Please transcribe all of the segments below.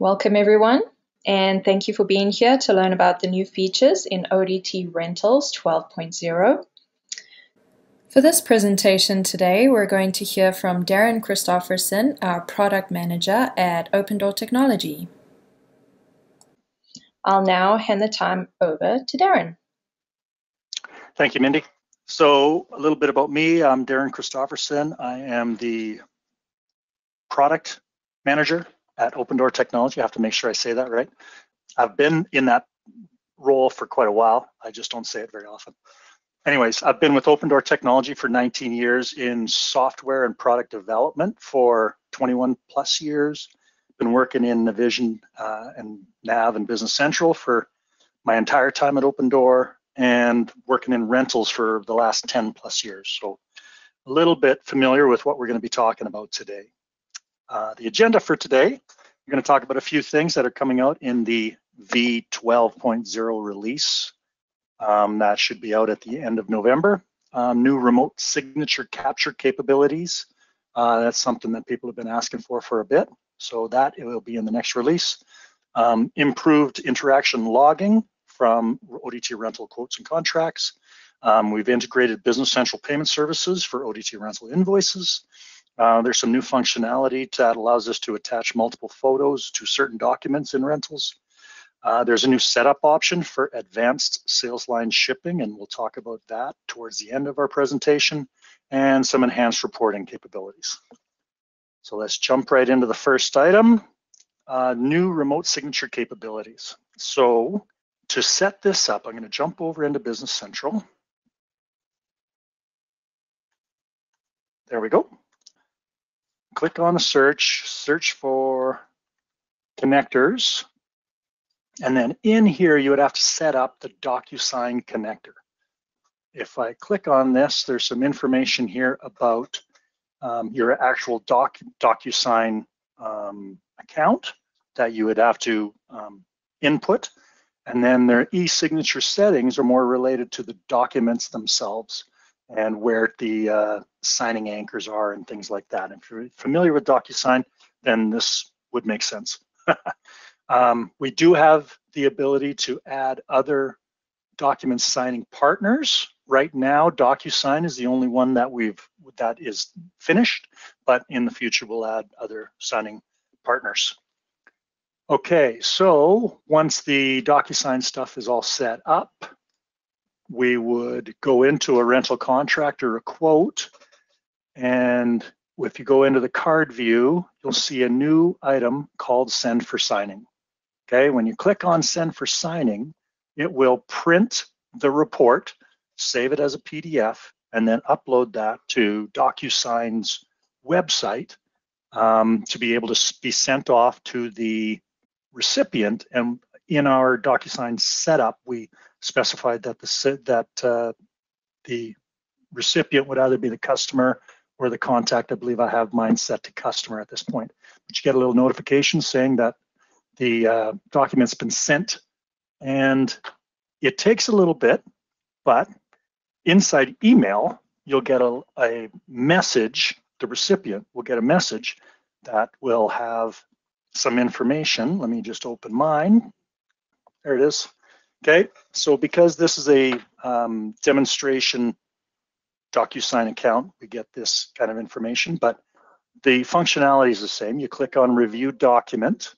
Welcome everyone, and thank you for being here to learn about the new features in ODT Rentals 12.0. For this presentation today, we're going to hear from Darren Christofferson, our product manager at Open Door Technology. I'll now hand the time over to Darren. Thank you, Mindy. So a little bit about me. I'm Darren Christofferson. I am the product manager at Open Door Technology. I have to make sure I say that right. I've been in that role for quite a while. I just don't say it very often. Anyways, I've been with Open Door Technology for 19 years in software and product development for 21 plus years. Been working in Navision and Nav and Business Central for my entire time at Open Door, and working in rentals for the last 10 plus years. So a little bit familiar with what we're going to be talking about today. The agenda for today, we're going to talk about a few things that are coming out in the V12.0 release. That should be out at the end of November. New remote signature capture capabilities. That's something that people have been asking for a bit. So that it will be in the next release. Improved interaction logging from ODT rental quotes and contracts. We've integrated Business Central payment services for ODT rental invoices. There's some new functionality that allows us to attach multiple photos to certain documents in rentals. There's a new setup option for advanced sales line shipping, and we'll talk about that towards the end of our presentation, and some enhanced reporting capabilities. So let's jump right into the first item, new remote signature capabilities. So to set this up, I'm going to jump over into Business Central. There we go. Click on the search for connectors. And then in here, you would have to set up the DocuSign connector. If I click on this, there's some information here about your actual DocuSign account that you would have to input. And then their e-signature settings are more related to the documents themselves and where the signing anchors are and things like that. If you're familiar with DocuSign, then this would make sense. We do have the ability to add other document signing partners. Right now, DocuSign is the only one that is finished, but in the future we'll add other signing partners. Okay, so once the DocuSign stuff is all set up, we would go into a rental contract or a quote, and if you go into the card view, you'll see a new item called Send for Signing. Okay, when you click on Send for Signing, it will print the report, save it as a PDF, and then upload that to DocuSign's website to be able to be sent off to the recipient. And in our DocuSign setup, we specified that the recipient would either be the customer or the contact. I believe I have mine set to customer at this point. But you get a little notification saying that the document's been sent, and it takes a little bit, but inside email, you'll get a message. The recipient will get a message that will have some information. Let me just open mine. There it is. Okay, so because this is a demonstration DocuSign account, we get this kind of information, but the functionality is the same. You click on Review Document,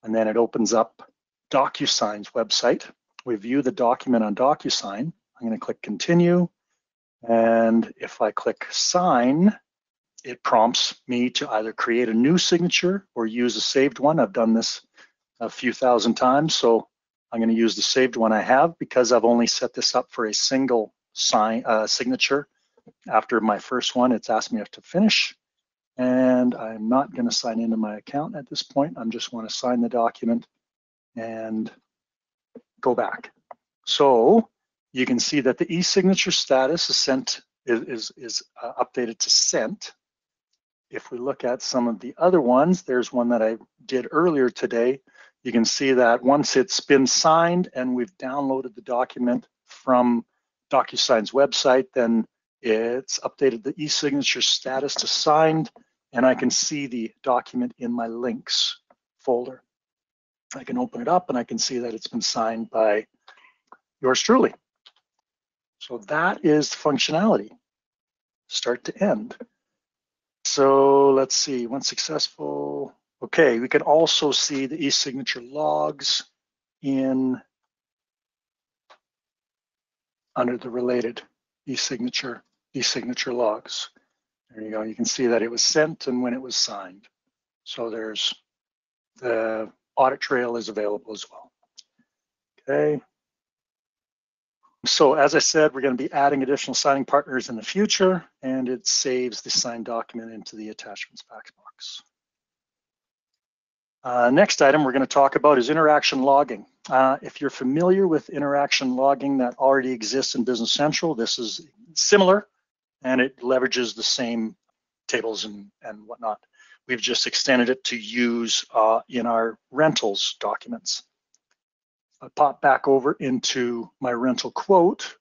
and then it opens up DocuSign's website. We view the document on DocuSign. I'm going to click Continue, and if I click Sign, it prompts me to either create a new signature or use a saved one. I've done this a few thousand times, so I'm going to use the saved one I have because I've only set this up for a single signature. After my first one, it's asked me to finish, and I'm not going to sign into my account at this point. I just want to sign the document and go back. So you can see that the e-signature status is updated to sent. If we look at some of the other ones, there's one that I did earlier today. You can see that once it's been signed and we've downloaded the document from DocuSign's website, then it's updated the e-signature status to signed, and I can see the document in my links folder. I can open it up and I can see that it's been signed by yours truly. So that is the functionality, start to end. So let's see, when successful. Okay, we can also see the e-signature logs under the related e-signature logs. There you go, you can see that it was sent and when it was signed. So there's the audit trail is available as well. Okay. So as I said, we're going to be adding additional signing partners in the future, and it saves the signed document into the attachments fax box. Next item we're going to talk about is interaction logging. If you're familiar with interaction logging that already exists in Business Central, this is similar, and it leverages the same tables and whatnot. We've just extended it to use in our rentals documents. I pop back over into my rental quote.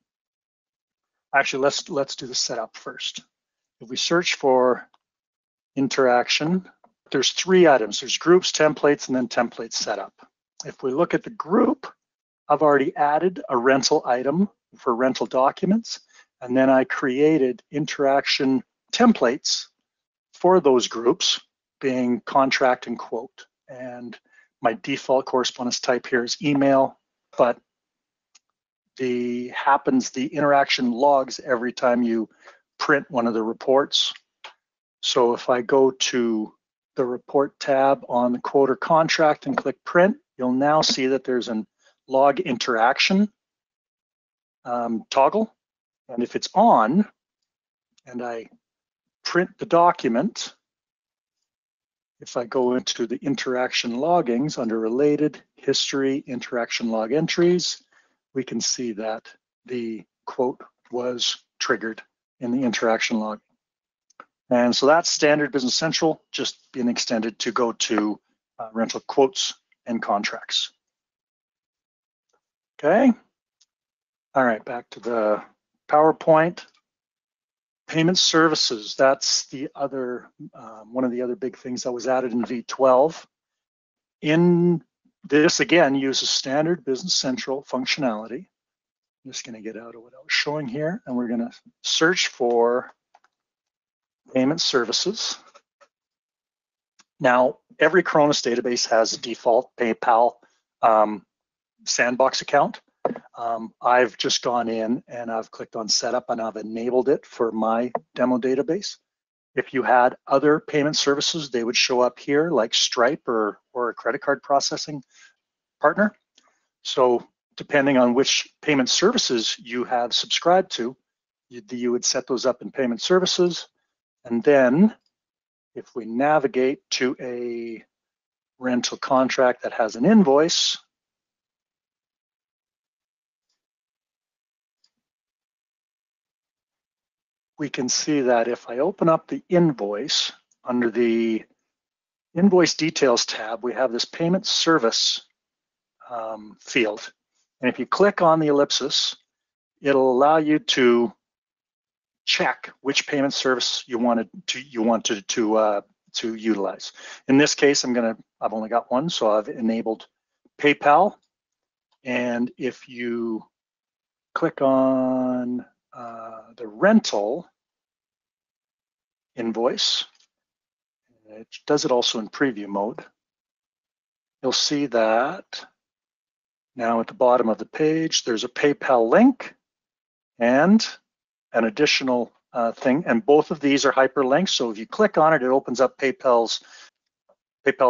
Actually, let's do the setup first. If we search for interaction, there's 3 items. There's groups, templates, and then template setup. If we look at the group, I've already added a rental item for rental documents, and then I created interaction templates for those groups, being contract and quote. And my default correspondence type here is email, but the interaction logs every time you print one of the reports. So if I go to the report tab on the quote or contract and click print, you'll now see that there's a log interaction toggle. And if it's on and I print the document, if I go into the interaction loggings under related history, interaction log entries, we can see that the quote was triggered in the interaction log. And so that's standard Business Central, just being extended to go to rental quotes and contracts. Okay. All right, back to the PowerPoint. Payment services, that's the other, one of the other big things that was added in V12. In this, again, uses standard Business Central functionality. I'm just gonna get out of what I was showing here, and we're gonna search for payment services. Now, every Coronis database has a default PayPal sandbox account. I've just gone in and I've clicked on setup and I've enabled it for my demo database. If you had other payment services, they would show up here like Stripe or a credit card processing partner. So depending on which payment services you have subscribed to, you would set those up in payment services. And then if we navigate to a rental contract that has an invoice, we can see that if I open up the invoice under the invoice details tab, we have this payment service field. And if you click on the ellipsis, it'll allow you to check which payment service you wanted to utilize. In this case, I've only got one, so I've enabled PayPal. And if you click on the rental invoice, it does it also in preview mode, you'll see that now at the bottom of the page, there's a PayPal link and an additional thing, and both of these are hyperlinks. So if you click on it, it opens up PayPal's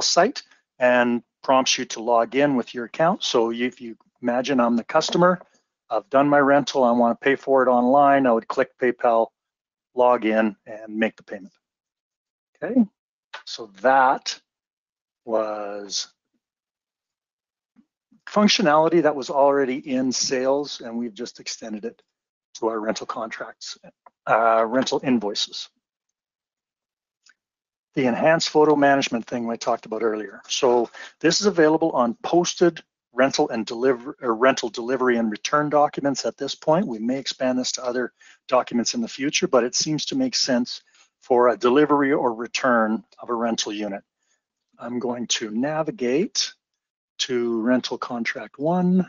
site and prompts you to log in with your account. So if you imagine I'm the customer, I've done my rental, I want to pay for it online, I would click PayPal, log in, and make the payment. Okay, so that was functionality that was already in sales, and we've just extended it to our rental contracts, rental invoices. The enhanced photo management thing I talked about earlier. So this is available on posted rental delivery and return documents at this point. We may expand this to other documents in the future, but it seems to make sense for a delivery or return of a rental unit. I'm going to navigate to rental contract 1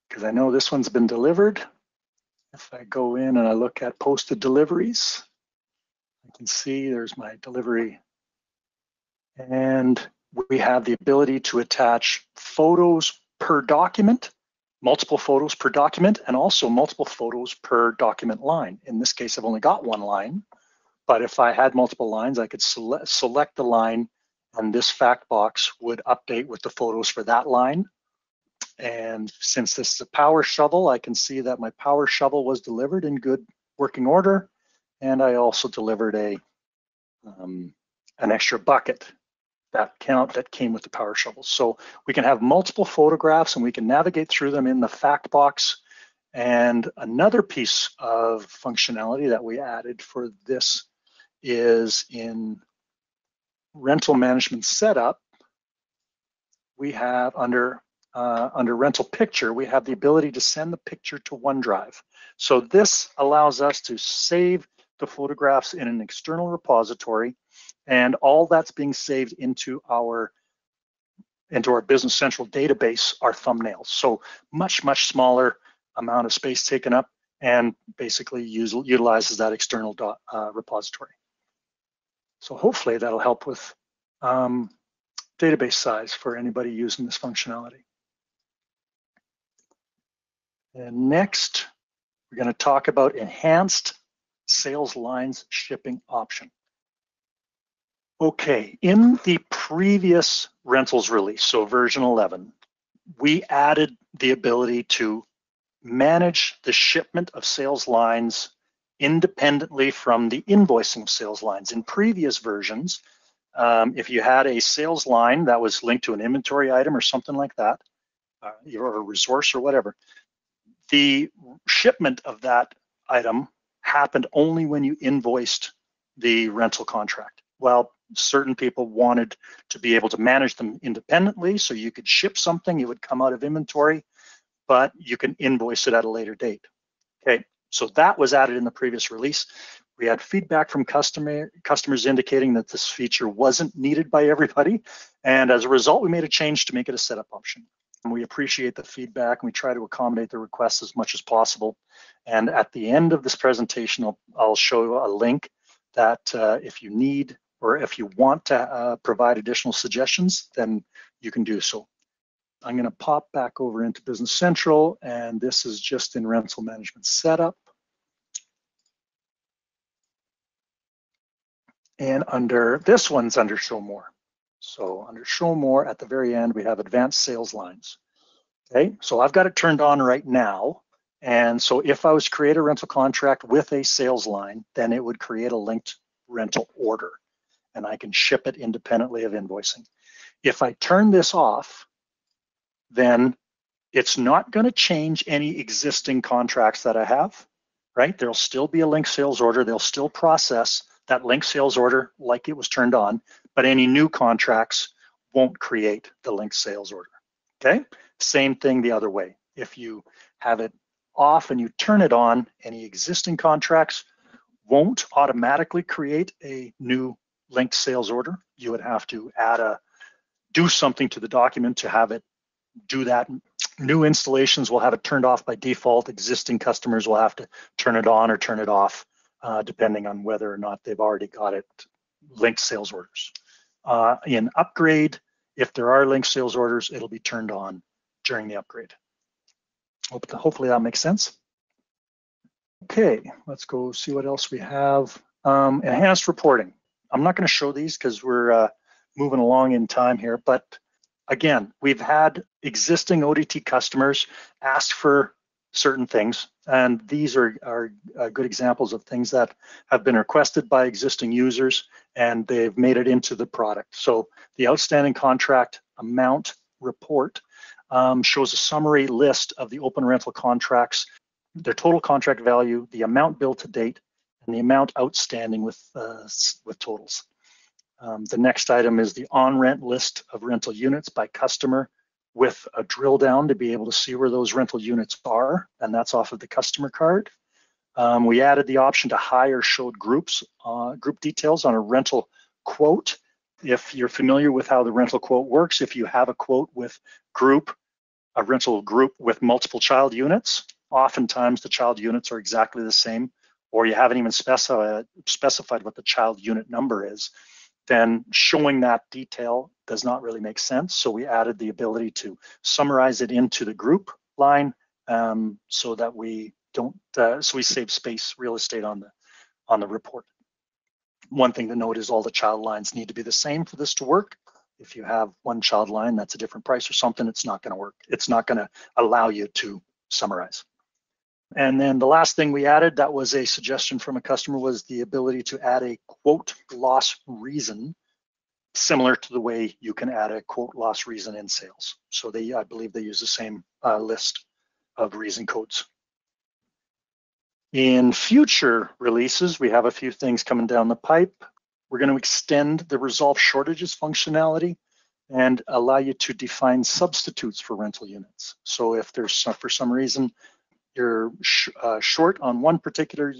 because I know this one's been delivered. If I go in and I look at posted deliveries, I can see there's my delivery. And we have the ability to attach photos per document, multiple photos per document, and also multiple photos per document line. In this case, I've only got one line, but if I had multiple lines, I could select the line, and this fact box would update with the photos for that line. And since this is a power shovel, I can see that my power shovel was delivered in good working order. And I also delivered an extra bucket that came with the power shovel. So we can have multiple photographs and we can navigate through them in the fact box. And another piece of functionality that we added for this is in rental management setup. We have under rental picture, we have the ability to send the picture to OneDrive. So this allows us to save the photographs in an external repository, and all that's being saved into our Business Central database are thumbnails. So much smaller amount of space taken up, and basically utilizes that external repository. So hopefully that'll help with database size for anybody using this functionality. And next, we're going to talk about enhanced sales lines shipping option. Okay, in the previous rentals release, so version 11, we added the ability to manage the shipment of sales lines independently from the invoicing of sales lines. In previous versions, if you had a sales line that was linked to an inventory item or something like that, or a resource or whatever, the shipment of that item happened only when you invoiced the rental contract. Well, certain people wanted to be able to manage them independently, so you could ship something, it would come out of inventory, but you can invoice it at a later date. Okay, so that was added in the previous release. We had feedback from customers indicating that this feature wasn't needed by everybody, and as a result, we made a change to make it a setup option. And we appreciate the feedback, and we try to accommodate the requests as much as possible. And at the end of this presentation, I'll show you a link that if you need or if you want to provide additional suggestions, then you can do so. I'm going to pop back over into Business Central, and this is just in rental management setup. And this one's under Show More. So under Show More, at the very end, we have advanced sales lines. Okay, so I've got it turned on right now. And so if I was to create a rental contract with a sales line, then it would create a linked rental order, and I can ship it independently of invoicing. If I turn this off, then it's not going to change any existing contracts that I have, right? There'll still be a linked sales order. They'll still process that linked sales order like it was turned on, but any new contracts won't create the linked sales order, okay? Same thing the other way. If you have it off and you turn it on, any existing contracts won't automatically create a new linked sales order. You would have to do something to the document to have it do that. New installations will have it turned off by default. Existing customers will have to turn it on or turn it off, depending on whether or not they've already got it linked sales orders. In upgrade, if there are linked sales orders, it'll be turned on during the upgrade. Hopefully that makes sense. Okay, let's go see what else we have. Enhanced reporting. I'm not going to show these because we're moving along in time here, but again, we've had existing ODT customers ask for certain things, and these are good examples of things that have been requested by existing users, and they've made it into the product. So the outstanding contract amount report shows a summary list of the open rental contracts, their total contract value, the amount billed to date, and the amount outstanding with totals. The next item is the on-rent list of rental units by customer with a drill down to be able to see where those rental units are, and that's off of the customer card. We added the option to hire showed group details on a rental quote if you're familiar with how the rental quote works, if you have a quote with a rental group with multiple child units, oftentimes the child units are exactly the same, or you haven't even specified what the child unit number is, then showing that detail does not really make sense. So we added the ability to summarize it into the group line, so that we don't, so we save space, real estate on the report. One thing to note is all the child lines need to be the same for this to work. If you have one child line that's a different price or something, it's not going to work. It's not going to allow you to summarize. And then the last thing we added, that was a suggestion from a customer, was the ability to add a quote loss reason, similar to the way you can add a quote loss reason in sales. So I believe they use the same list of reason codes. In future releases, we have a few things coming down the pipe. We're going to extend the resolve shortages functionality and allow you to define substitutes for rental units. So if there's for some reason you're short on one particular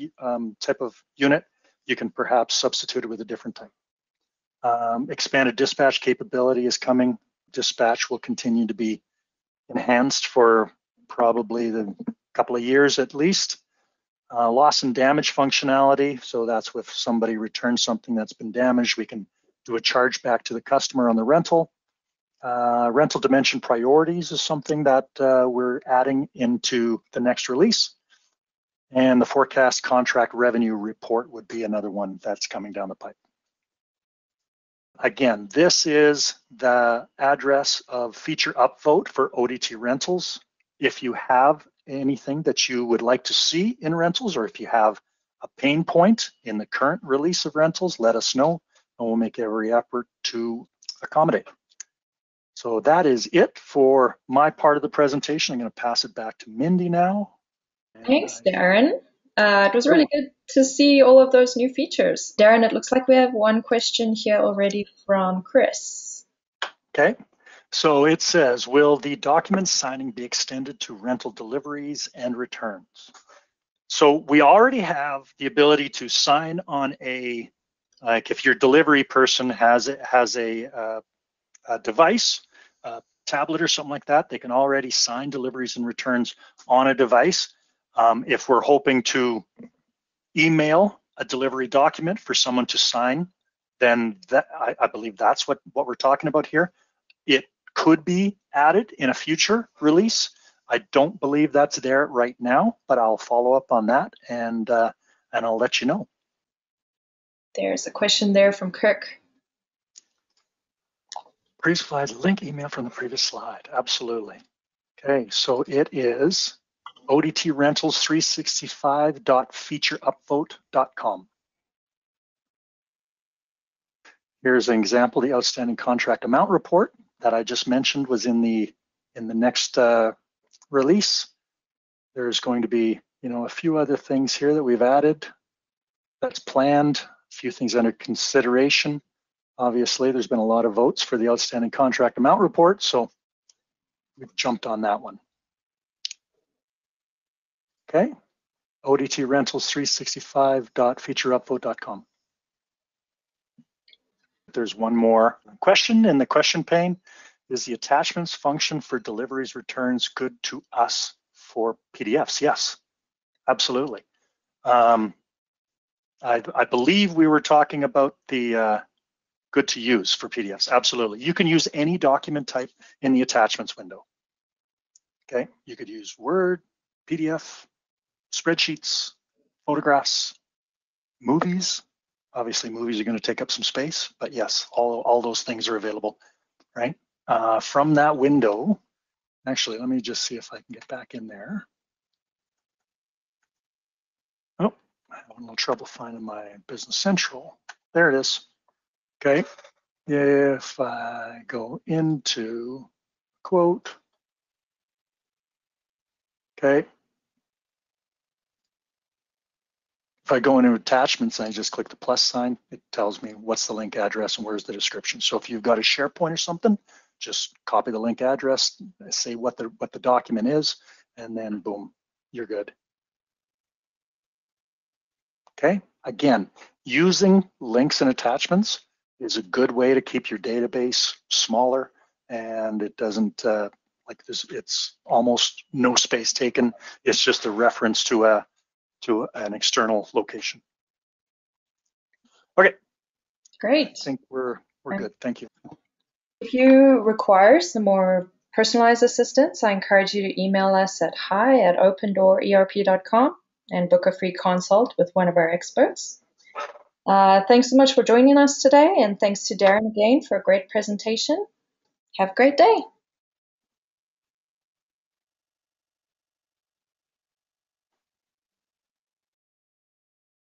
type of unit, you can perhaps substitute it with a different type. Expanded dispatch capability is coming. Dispatch will continue to be enhanced for probably the couple of years at least. Loss and damage functionality, so that's if somebody returns something that's been damaged, we can do a charge back to the customer on the rental. Rental dimension priorities is something that we're adding into the next release. And the forecast contract revenue report would be another one that's coming down the pipe. Again, this is the address of feature upvote for ODT Rentals. If you have anything that you would like to see in rentals, or if you have a pain point in the current release of rentals, let us know and we'll make every effort to accommodate. So that is it for my part of the presentation. I'm going to pass it back to Mindy now. Thanks, Darren. It was really good to see all of those new features. Darren, it looks like we have one question here already from Chris. Okay. So it says, will the document signing be extended to rental deliveries and returns? So we already have the ability to sign on like if your delivery person has a device, a tablet or something like that, they can already sign deliveries and returns on a device. If we're hoping to email a delivery document for someone to sign, then I believe that's what we're talking about here. It could be added in a future release. I don't believe that's there right now, but I'll follow up on that and I'll let you know. There's a question there from Kirk. Please provide link email from the previous slide. Absolutely. Okay, so it is odtrentals365.featureupvote.com. Here's an example, the outstanding contract amount report that I just mentioned was in the next release. There's going to be, a few other things here that we've added that's planned, a few things under consideration. Obviously, there's been a lot of votes for the outstanding contract amount report, so we've jumped on that one. Okay, ODT Rentals 365.featureupvote.com. There's one more question in the question pane. Is the attachments function for deliveries returns good to us for PDFs? Yes, absolutely. I believe we were talking about the good to use for PDFs. Absolutely. You can use any document type in the attachments window. Okay, you could use Word, PDF, spreadsheets, photographs, movies. Obviously, movies are going to take up some space, but yes, all those things are available, right? From that window, actually, let me just see if I can get back in there. Oh, I have a little trouble finding my Business Central. There it is. Okay, if I go into quote, okay. If I go into attachments and I just click the plus sign, it tells me what's the link address and where's the description. So if you've got a SharePoint or something, just copy the link address, say what the document is, and then boom, you're good. Okay, again, using links and attachments is a good way to keep your database smaller, and it doesn't like this. It's almost no space taken. It's just a reference to an external location. Okay. Great. I think we're good. Thank you. If you require some more personalized assistance, I encourage you to email us at hi@opendorerp.com and book a free consult with one of our experts. Thanks so much for joining us today, and thanks to Darren again for a great presentation. Have a great day.